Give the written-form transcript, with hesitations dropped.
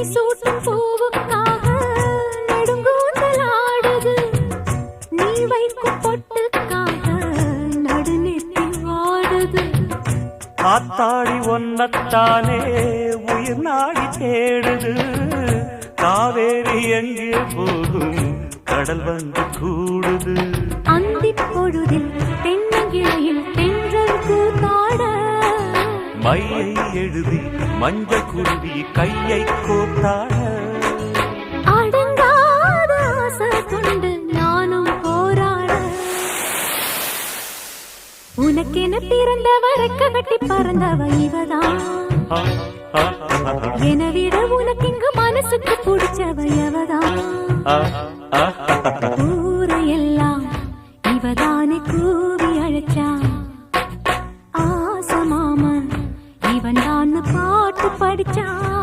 சூட்டும் பூவுக்காக நெடுங்கூந்தல் ஆடுது. நீ வைக்கும் பொட்டுக்காக நடுநெத்தி வாடுது. காத்தாடி ஒன்னத்தானே உயிர் நாடி தேடுது. காவேரி எங்கே போகும் கடல் வந்து கூடுது. அந்திப் பொழுதில் தென்னங்கிளையில் தென்றல் கூத்தாட மையை எழுதி மஞ்சள் குருவி கையை கோத்தாட அடங்காத ஆசை கொண்டு நானும் போராட. உனக்கென பிறந்தவ ரெக்க கட்டி பறந்தவ இவதான். என விட உனக்கு இங்கு மனசுக்கு பிடிச்சவ எவதான்.